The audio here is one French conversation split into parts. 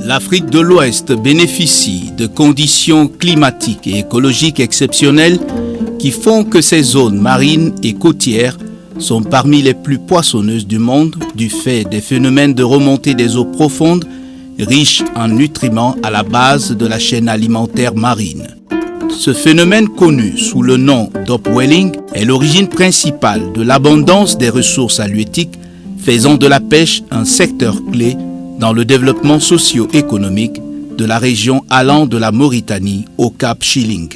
L'Afrique de l'Ouest bénéficie de conditions climatiques et écologiques exceptionnelles qui font que ces zones marines et côtières sont parmi les plus poissonneuses du monde du fait des phénomènes de remontée des eaux profondes riches en nutriments à la base de la chaîne alimentaire marine. Ce phénomène connu sous le nom d'upwelling est l'origine principale de l'abondance des ressources halieutiques, faisant de la pêche un secteur clé dans le développement socio-économique de la région allant de la Mauritanie au Cap Schilling.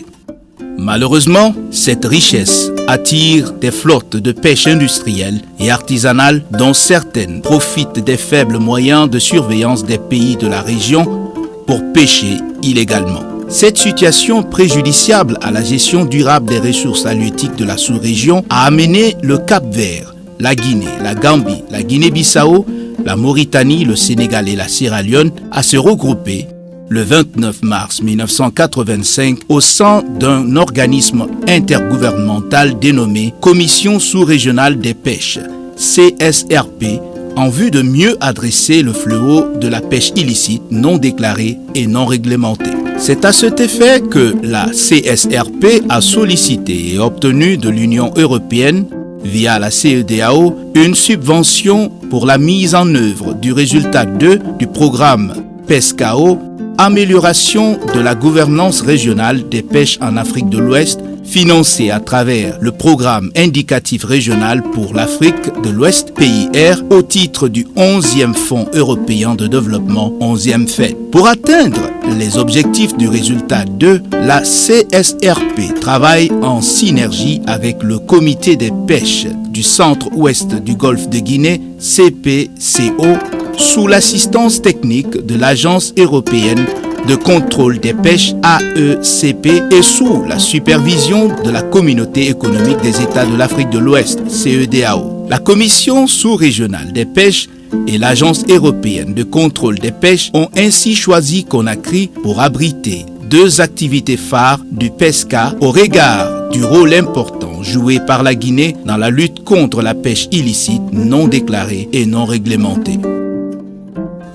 Malheureusement, cette richesse attire des flottes de pêche industrielle et artisanale dont certaines profitent des faibles moyens de surveillance des pays de la région pour pêcher illégalement. Cette situation préjudiciable à la gestion durable des ressources halieutiques de la sous-région a amené le Cap-Vert, la Guinée, la Gambie, la Guinée-Bissau, la Mauritanie, le Sénégal et la Sierra Leone à se regrouper le 29 mars 1985 au sein d'un organisme intergouvernemental dénommé Commission sous-régionale des pêches, CSRP, en vue de mieux adresser le fléau de la pêche illicite, non déclarée et non réglementée. C'est à cet effet que la CSRP a sollicité et obtenu de l'Union européenne via la CEDEAO, une subvention pour la mise en œuvre du résultat 2 du programme PESCAO, amélioration de la gouvernance régionale des pêches en Afrique de l'Ouest, financé à travers le programme indicatif régional pour l'Afrique de l'Ouest, PIR, au titre du 11e Fonds européen de développement, 11e FED. Pour atteindre les objectifs du résultat 2, la CSRP travaille en synergie avec le Comité des pêches du centre-ouest du Golfe de Guinée, CPCO, sous l'assistance technique de l'Agence européenne de contrôle des pêches AECP et sous la supervision de la Communauté économique des États de l'Afrique de l'Ouest, CEDEAO. La Commission sous-régionale des pêches et l'Agence européenne de contrôle des pêches ont ainsi choisi Conakry pour abriter deux activités phares du PESCA au regard du rôle important joué par la Guinée dans la lutte contre la pêche illicite, non déclarée et non réglementée.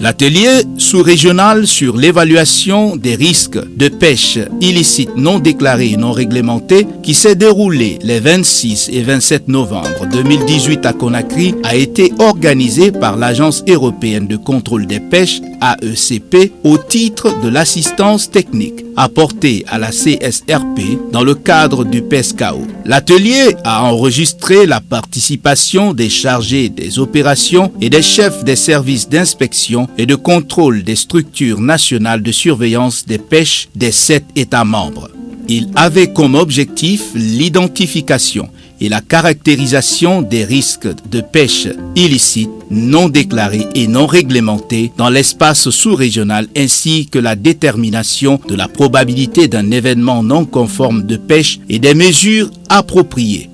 L'atelier sous-régional sur l'évaluation des risques de pêche illicite non déclarée et non réglementée qui s'est déroulé les 26 et 27 novembre 2018 à Conakry a été organisé par l'Agence européenne de contrôle des pêches AECP au titre de l'assistance technique apportée à la CSRP dans le cadre du PESCAO. L'atelier a enregistré la participation des chargés des opérations et des chefs des services d'inspection et de contrôle des structures nationales de surveillance des pêches des 7 États membres. Il avait comme objectif l'identification et la caractérisation des risques de pêche illicite, non déclarés et non réglementés dans l'espace sous-régional ainsi que la détermination de la probabilité d'un événement non conforme de pêche et des mesures appropriées.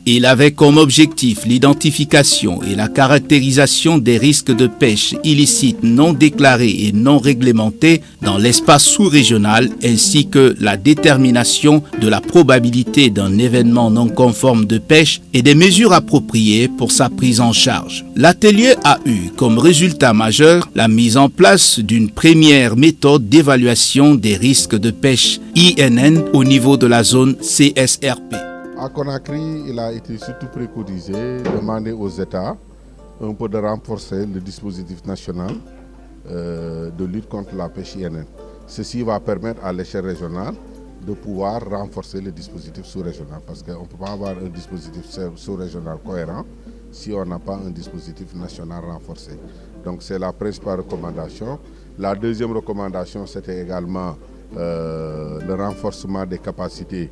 Il avait comme objectif l'identification et la caractérisation des risques de pêche illicite non déclarés et non réglementés dans l'espace sous-régional ainsi que la détermination de la probabilité d'un événement non conforme de pêche et des mesures appropriées pour sa prise en charge. L'atelier a eu comme résultat majeur la mise en place d'une première méthode d'évaluation des risques de pêche INN au niveau de la zone CSRP. À Conakry, il a été surtout préconisé, demandé aux États un peu de renforcer le dispositif national de lutte contre la pêche INN. Ceci va permettre à l'échelle régionale de pouvoir renforcer le dispositif sous-régional parce qu'on ne peut pas avoir un dispositif sous-régional cohérent si on n'a pas un dispositif national renforcé. Donc c'est la principale recommandation. La deuxième recommandation, c'était également le renforcement des capacités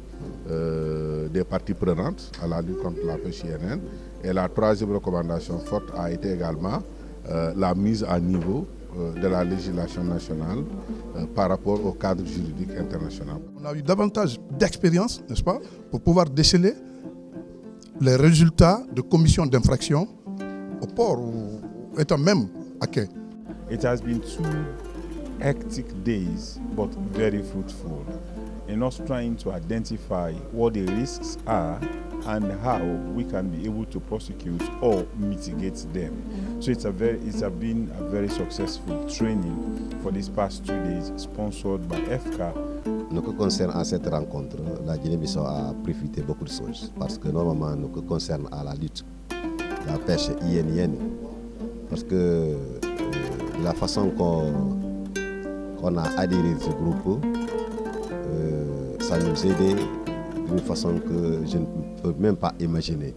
des parties prenantes à la lutte contre la pêche INN. Et la troisième recommandation forte a été également la mise à niveau de la législation nationale par rapport au cadre juridique international. On a eu davantage d'expérience, n'est-ce pas, pour pouvoir déceler les résultats de commissions d'infraction au port ou étant même à quai. It has been two hectic days, but very fruitful in us trying to identify what the risks are and how we can be able to prosecute or mitigate them. So it's been a very successful training for these past 2 days, sponsored by FCA. Nous que concerne à cette rencontre, la Guinée-Bissau a profité beaucoup de choses parce que normalement nous que concerne à la lutte, la pêche INN, parce que la façon qu'on a adhéré à ce groupe, ça nous aide d'une façon que je ne peux même pas imaginer.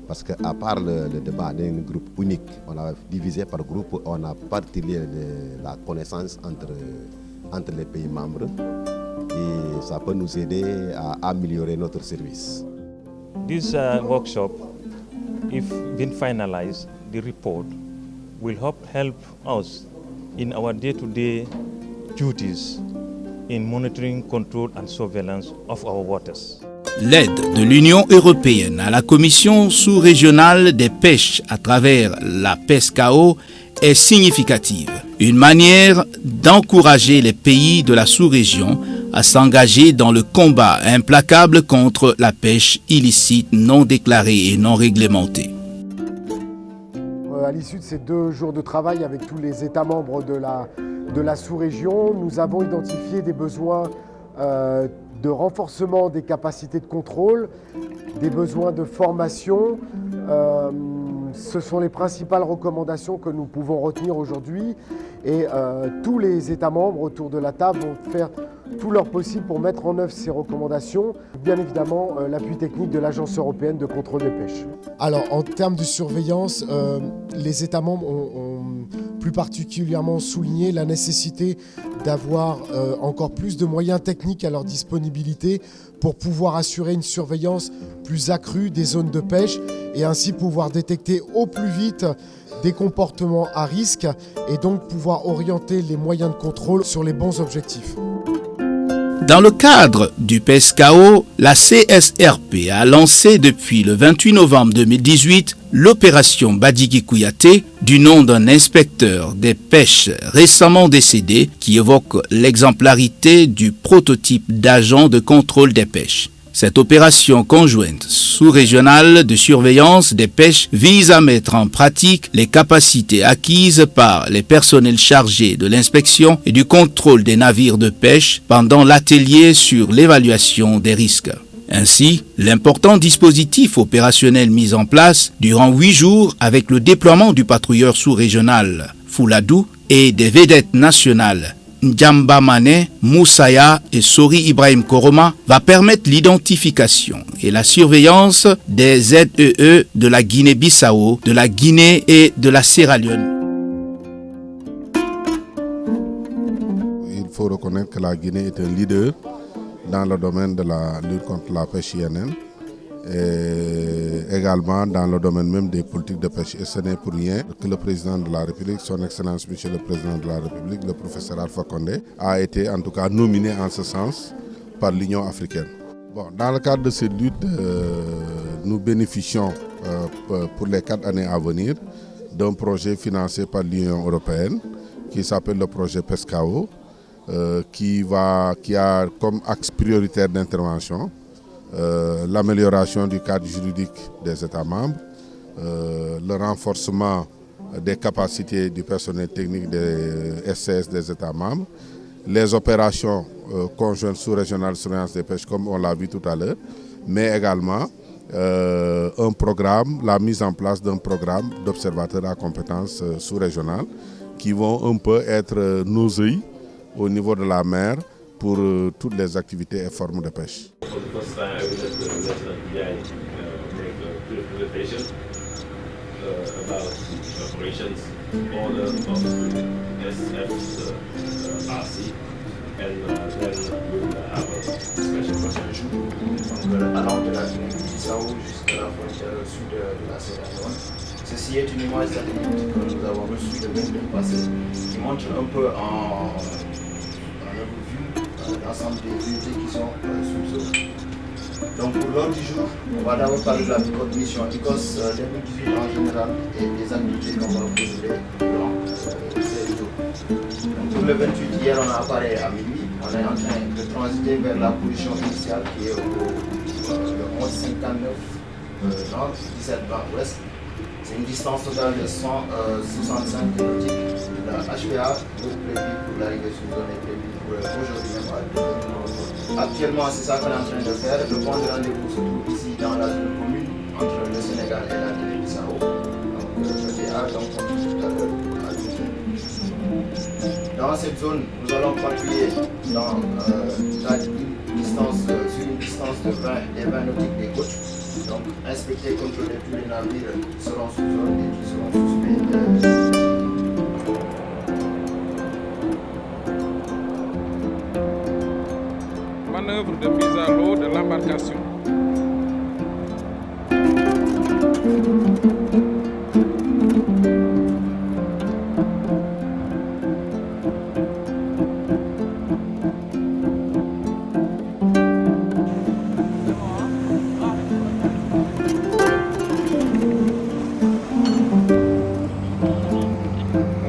Parce qu'à part le débat d'un groupe unique, on a divisé par groupe, on a partagé la connaissance entre les pays membres et ça peut nous aider à améliorer notre service. This workshop, if been finalized, the report will help us in our day-to-day duties in monitoring, control and surveillance of our waters. L'aide de l'Union européenne à la Commission sous-régionale des pêches à travers la PESCAO est significative. Une manière d'encourager les pays de la sous-région à s'engager dans le combat implacable contre la pêche illicite non déclarée et non réglementée. À l'issue de ces 2 jours de travail avec tous les États membres de la sous-région, nous avons identifié des besoins de renforcement des capacités de contrôle, des besoins de formation. Ce sont les principales recommandations que nous pouvons retenir aujourd'hui et tous les États membres autour de la table vont faire tout leur possible pour mettre en œuvre ces recommandations. Bien évidemment, l'appui technique de l'Agence européenne de contrôle des pêches. Alors, en termes de surveillance, les États membres ont plus particulièrement souligné la nécessité d'avoir encore plus de moyens techniques à leur disponibilité pour pouvoir assurer une surveillance plus accrue des zones de pêche et ainsi pouvoir détecter au plus vite des comportements à risque et donc pouvoir orienter les moyens de contrôle sur les bons objectifs. Dans le cadre du PESCAO, la CSRP a lancé depuis le 28 novembre 2018 l'opération Badigi Kouyaté, du nom d'un inspecteur des pêches récemment décédé, qui évoque l'exemplarité du prototype d'agent de contrôle des pêches. Cette opération conjointe sous-régionale de surveillance des pêches vise à mettre en pratique les capacités acquises par les personnels chargés de l'inspection et du contrôle des navires de pêche pendant l'atelier sur l'évaluation des risques. Ainsi, l'important dispositif opérationnel mis en place durant 8 jours avec le déploiement du patrouilleur sous-régional Fouladou et des vedettes nationales Ndjamba Mané, Moussaya et Sori Ibrahim Koroma va permettre l'identification et la surveillance des ZEE de la Guinée-Bissau, de la Guinée et de la Sierra Leone. Il faut reconnaître que la Guinée est un leader dans le domaine de la lutte contre la pêche INN et également dans le domaine même des politiques de pêche. Et ce n'est pour rien que le président de la République, son Excellence Monsieur le Président de la République, le professeur Alpha Condé, a été en tout cas nominé en ce sens par l'Union africaine. Bon, dans le cadre de cette lutte, nous bénéficions pour les 4 années à venir d'un projet financé par l'Union européenne qui s'appelle le projet PESCAO, qui a comme axe prioritaire d'intervention l'amélioration du cadre juridique des États membres, le renforcement des capacités du personnel technique des SCS des États membres, les opérations conjointes sous-régionales de surveillance des pêches comme on l'a vu tout à l'heure, mais également un programme, la mise en place d'un programme d'observateurs à compétences sous-régionales qui vont un peu être nos yeux au niveau de la mer pour toutes les activités et formes de pêche. Allant de la Guinée-Bissau jusqu'à la frontière sud de la Sierra Leone. Ceci est une image satellite que nous avons reçue le 22 passé qui montre un peu en overview l'ensemble des unités qui sont sous eux. Donc pour l'ordre du jour, on va d'abord parler de la mission ICOS 2018 en général et des activités qu'on va proposer durant ces jours. Donc pour le 28, hier on a appareillé à minuit. On est en train de transiter vers la position initiale qui est le 11,59 nord, 17 nord-ouest. C'est une distance totale de 165 km. La HPA prévue pour l'arrivée sur zone est prévue pour aujourd'hui même. Actuellement, c'est ça qu'on est en train de faire. Le point de rendez-vous se trouve ici dans la zone commune entre le Sénégal et la Guinée-Bissau. Donc le PA, donc on dit tout à l'heure, à 12h. Dans cette zone, nous allons patrouiller dans sur une distance de 20 nautiques des côtes. Donc, inspecter, contrôler tous les navires qui seront sous zone et qui seront suspects. Manœuvre de mise à l'eau de l'embarcation.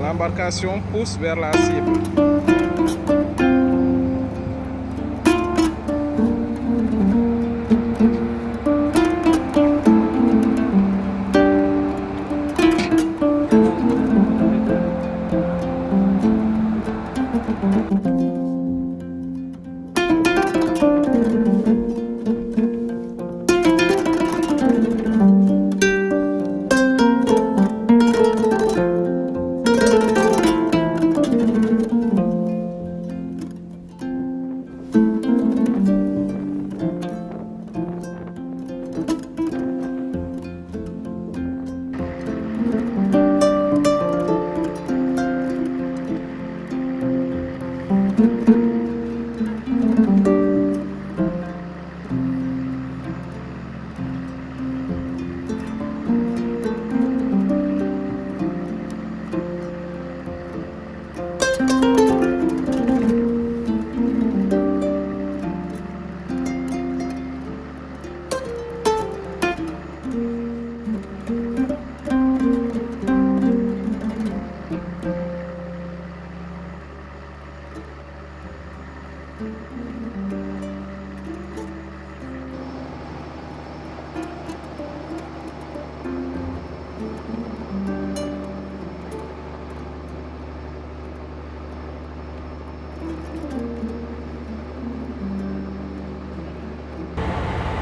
L'embarcation pousse vers la cible.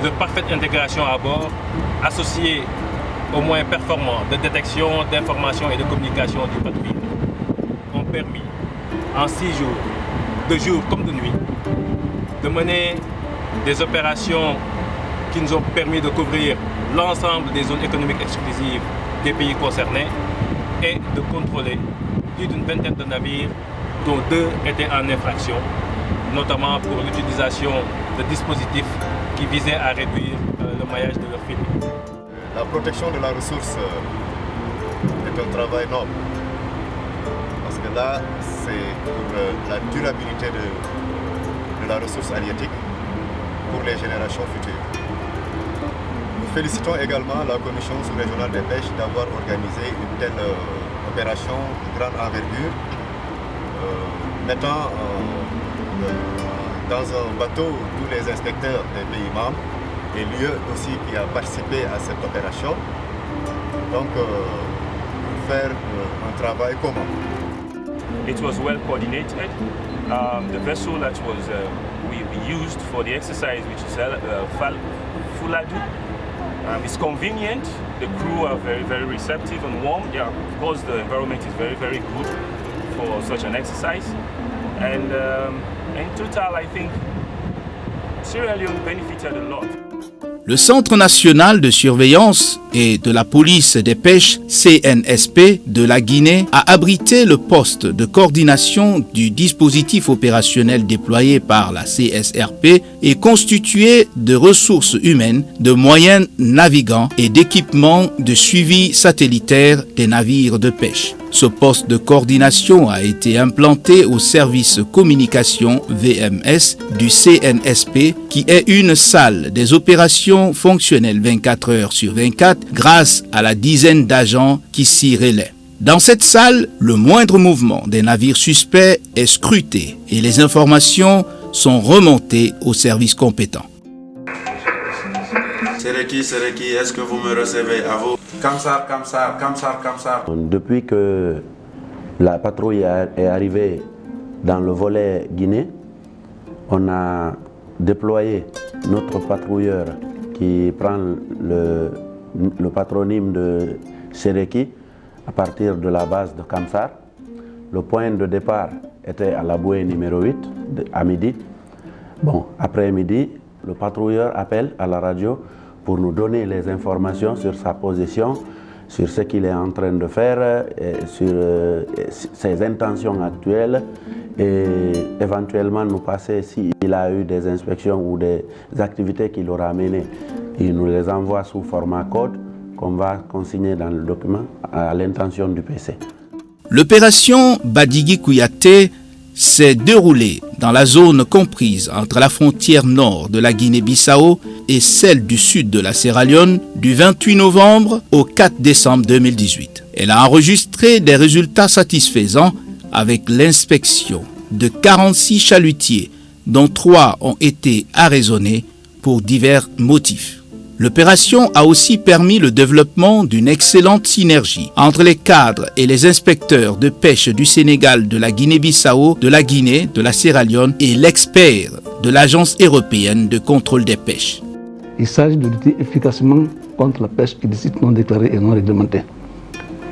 De parfaite intégration à bord, associée aux moyens performants de détection, d'information et de communication du patrouille, ont permis en 6 jours, de jour comme de nuit, de mener des opérations qui nous ont permis de couvrir l'ensemble des zones économiques exclusives des pays concernés et de contrôler plus d'une vingtaine de navires dont 2 étaient en infraction, notamment pour l'utilisation de dispositifs qui visaient à réduire le maillage de leur filet. La protection de la ressource est un travail noble. Parce que là, c'est pour la durabilité de la ressource halieutique pour les générations futures. Nous félicitons également la Commission sous-régionale des pêches d'avoir organisé une telle opération de grande envergure, mettant dans un bateau tous les inspecteurs des pays membres et l'UE aussi qui a participé à cette opération, donc pour faire un travail commun. It was well coordinated. The vessel that was we used for the exercise, which is Fuladu, is convenient. The crew are very receptive and warm. Yeah, of course, the environment is very good for such an exercise. And in total, I think Sierra Leone benefited a lot. Le Centre national de surveillance et de la police des pêches, CNSP, de la Guinée a abrité le poste de coordination du dispositif opérationnel déployé par la CSRP et constitué de ressources humaines, de moyens navigants et d'équipements de suivi satellitaire des navires de pêche. Ce poste de coordination a été implanté au service communication VMS du CNSP, qui est une salle des opérations fonctionnelles 24 heures sur 24 grâce à la dizaine d'agents qui s'y relaient. Dans cette salle, le moindre mouvement des navires suspects est scruté et les informations sont remontées aux services compétents. Sereki, est-ce que vous me recevez à vous? Kamsar. Depuis que la patrouille est arrivée dans le volet Guinée, on a déployé notre patrouilleur qui prend le patronyme de Sereki à partir de la base de Kamsar. Le point de départ était à la bouée numéro 8 à midi. Bon, après midi, le patrouilleur appelle à la radio pour nous donner les informations sur sa position, sur ce qu'il est en train de faire, sur ses intentions actuelles et éventuellement nous passer s'il a eu des inspections ou des activités qu'il aura menées. Il nous les envoie sous format code qu'on va consigner dans le document à l'intention du PC. L'opération Badigi Kouyaté s'est déroulée dans la zone comprise entre la frontière nord de la Guinée-Bissau et celle du sud de la Sierra Leone du 28 novembre au 4 décembre 2018. Elle a enregistré des résultats satisfaisants avec l'inspection de 46 chalutiers, dont 3 ont été arraisonnés pour divers motifs. L'opération a aussi permis le développement d'une excellente synergie entre les cadres et les inspecteurs de pêche du Sénégal, de la Guinée-Bissau, de la Guinée, de la Sierra Leone et l'expert de l'Agence européenne de contrôle des pêches. Il s'agit de lutter efficacement contre la pêche illicite non déclarée et non réglementée.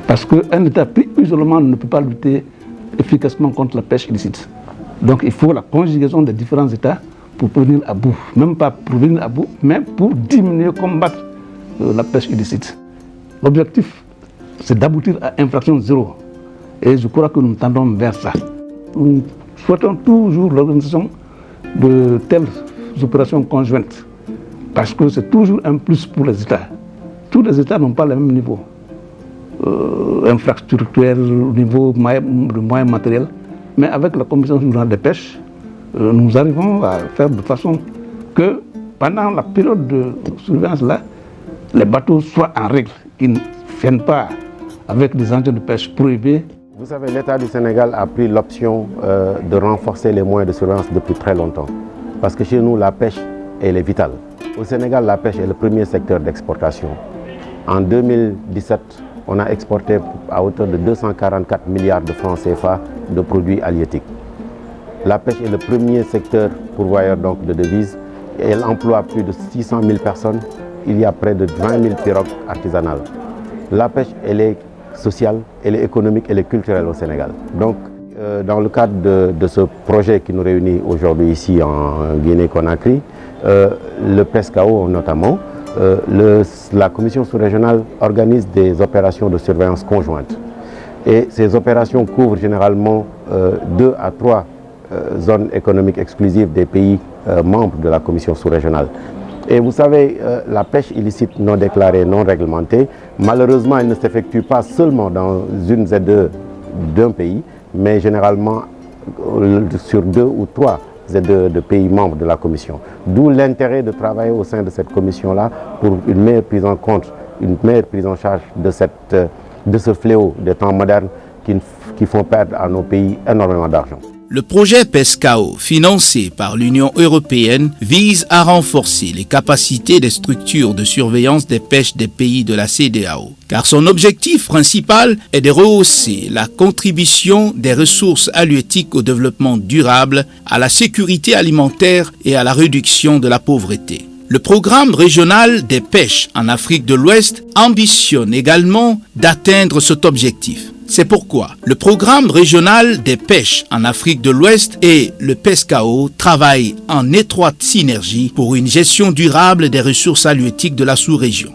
Parce qu'un État pris isolément ne peut pas lutter efficacement contre la pêche illicite. Donc il faut la conjugaison des différents États pour venir à bout, même pas pour venir à bout, mais pour diminuer, combattre la pêche illicite. L'objectif, c'est d'aboutir à infraction zéro. Et je crois que nous tendons vers ça. Nous souhaitons toujours l'organisation de telles opérations conjointes, parce que c'est toujours un plus pour les États. Tous les États n'ont pas le même niveau infrastructurel, au niveau de moyens matériels, mais avec la Commission régionale des pêches, nous arrivons à faire de façon que pendant la période de surveillance-là, les bateaux soient en règle, qu'ils ne viennent pas avec des engins de pêche prohibés. Vous savez, l'État du Sénégal a pris l'option de renforcer les moyens de surveillance depuis très longtemps. Parce que chez nous, la pêche, elle est vitale. Au Sénégal, la pêche est le premier secteur d'exportation. En 2017, on a exporté à hauteur de 244 milliards de francs CFA de produits halieutiques. La pêche est le premier secteur pourvoyeur donc de devises. Elle emploie plus de 600 000 personnes. Il y a près de 20 000 pirogues artisanales. La pêche, elle est sociale, elle est économique, elle est culturelle au Sénégal. Donc, dans le cadre de ce projet qui nous réunit aujourd'hui ici en Guinée-Conakry, le PESCAO notamment, la commission sous-régionale organise des opérations de surveillance conjointe. Et ces opérations couvrent généralement 2 à 3 zones économiques exclusives des pays membres de la commission sous-régionale. Et vous savez, la pêche illicite non déclarée, non réglementée, malheureusement, elle ne s'effectue pas seulement dans une ZE d'un pays, mais généralement sur 2 ou 3 de pays membres de la commission. D'où l'intérêt de travailler au sein de cette commission-là pour une meilleure prise en compte, une meilleure prise en charge de ce fléau des temps modernes qui font perdre à nos pays énormément d'argent. Le projet PESCAO, financé par l'Union européenne, vise à renforcer les capacités des structures de surveillance des pêches des pays de la CEDEAO, car son objectif principal est de rehausser la contribution des ressources halieutiques au développement durable, à la sécurité alimentaire et à la réduction de la pauvreté. Le programme régional des pêches en Afrique de l'Ouest ambitionne également d'atteindre cet objectif. C'est pourquoi le programme régional des pêches en Afrique de l'Ouest et le PESCAO travaillent en étroite synergie pour une gestion durable des ressources halieutiques de la sous-région.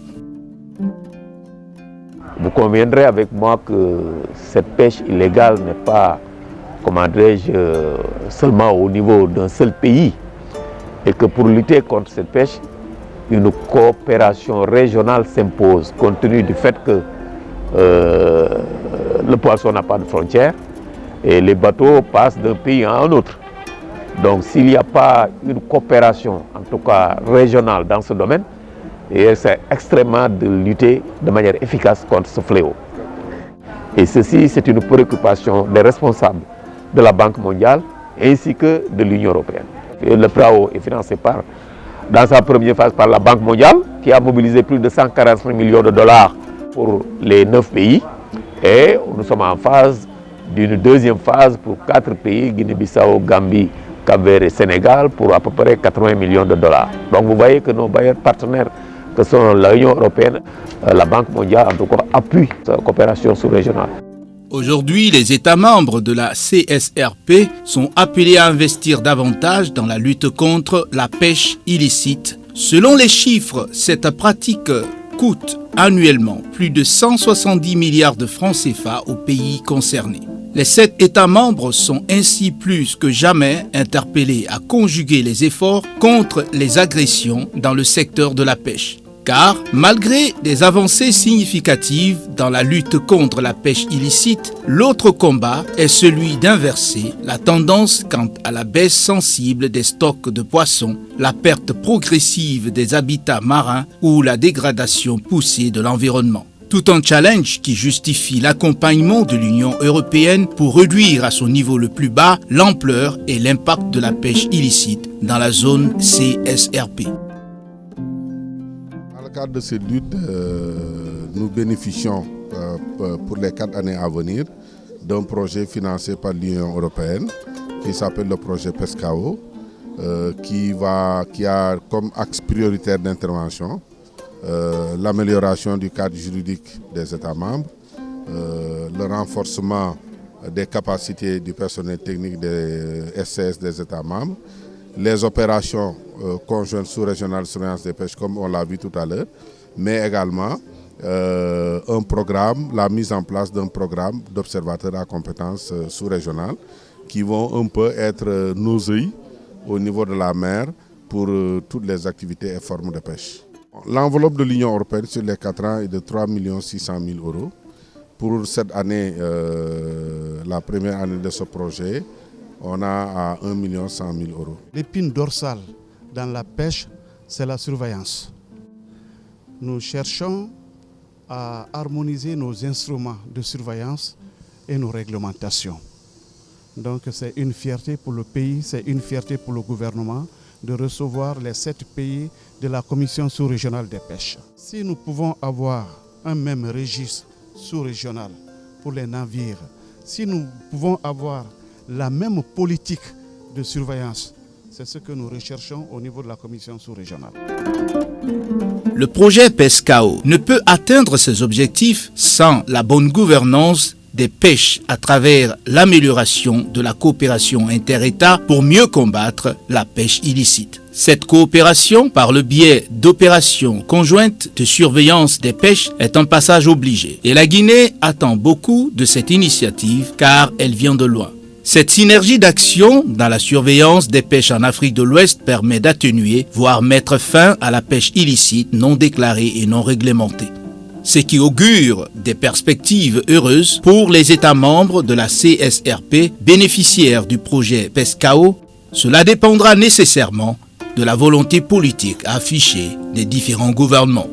Vous conviendrez avec moi que cette pêche illégale n'est pas, comment dirais-je, seulement au niveau d'un seul pays et que pour lutter contre cette pêche, une coopération régionale s'impose compte tenu du fait que le poisson n'a pas de frontières et les bateaux passent d'un pays à un autre. Donc s'il n'y a pas une coopération, en tout cas régionale dans ce domaine, c'est extrêmement de lutter de manière efficace contre ce fléau. Et ceci, c'est une préoccupation des responsables de la Banque mondiale ainsi que de l'Union européenne. Et le PRAO est financé dans sa première phase par la Banque mondiale qui a mobilisé plus de 145 millions de dollars pour les 9 pays. Et nous sommes en phase d'une deuxième phase pour 4 pays, Guinée-Bissau, Gambie, Cap-Vert et Sénégal, pour à peu près 80 millions de dollars. Donc vous voyez que nos bailleurs partenaires, que sont l'Union européenne, la Banque mondiale, en tout cas, appuient cette coopération sous-régionale. Aujourd'hui, les États membres de la CSRP sont appelés à investir davantage dans la lutte contre la pêche illicite. Selon les chiffres, cette pratique coûte annuellement plus de 170 milliards de francs CFA aux pays concernés. Les 7 États membres sont ainsi plus que jamais interpellés à conjuguer les efforts contre les agressions dans le secteur de la pêche. Car malgré des avancées significatives dans la lutte contre la pêche illicite, l'autre combat est celui d'inverser la tendance quant à la baisse sensible des stocks de poissons, la perte progressive des habitats marins ou la dégradation poussée de l'environnement. Tout un challenge qui justifie l'accompagnement de l'Union européenne pour réduire à son niveau le plus bas l'ampleur et l'impact de la pêche illicite dans la zone CSRP. Dans le cadre de ces luttes, nous bénéficions pour les 4 années à venir d'un projet financé par l'Union européenne qui s'appelle le projet PESCAO, qui a comme axe prioritaire d'intervention l'amélioration du cadre juridique des États membres, le renforcement des capacités du personnel technique des SCS des États membres, les opérations conjointes sous-régionales de surveillance des pêches comme on l'a vu tout à l'heure, mais également un programme, la mise en place d'un programme d'observateurs à compétences sous-régionales qui vont un peu être nos yeux au niveau de la mer pour toutes les activités et formes de pêche. L'enveloppe de l'Union européenne sur les 4 ans est de 3 600 000 euros. Pour cette année, la première année de ce projet, on a à 1 100 000 euros. L'épine dorsale dans la pêche, c'est la surveillance. Nous cherchons à harmoniser nos instruments de surveillance et nos réglementations. Donc c'est une fierté pour le pays, c'est une fierté pour le gouvernement de recevoir les 7 pays de la Commission sous-régionale des pêches. Si nous pouvons avoir un même registre sous-régional pour les navires, si nous pouvons avoir la même politique de surveillance, c'est ce que nous recherchons au niveau de la Commission sous-régionale. Le projet PESCAO ne peut atteindre ses objectifs sans la bonne gouvernance des pêches à travers l'amélioration de la coopération inter-États pour mieux combattre la pêche illicite. Cette coopération, par le biais d'opérations conjointes de surveillance des pêches, est un passage obligé. Et la Guinée attend beaucoup de cette initiative car elle vient de loin. Cette synergie d'action dans la surveillance des pêches en Afrique de l'Ouest permet d'atténuer, voire mettre fin à la pêche illicite non déclarée et non réglementée. Ce qui augure des perspectives heureuses pour les États membres de la CSRP bénéficiaires du projet PESCAO. Cela dépendra nécessairement de la volonté politique affichée des différents gouvernements.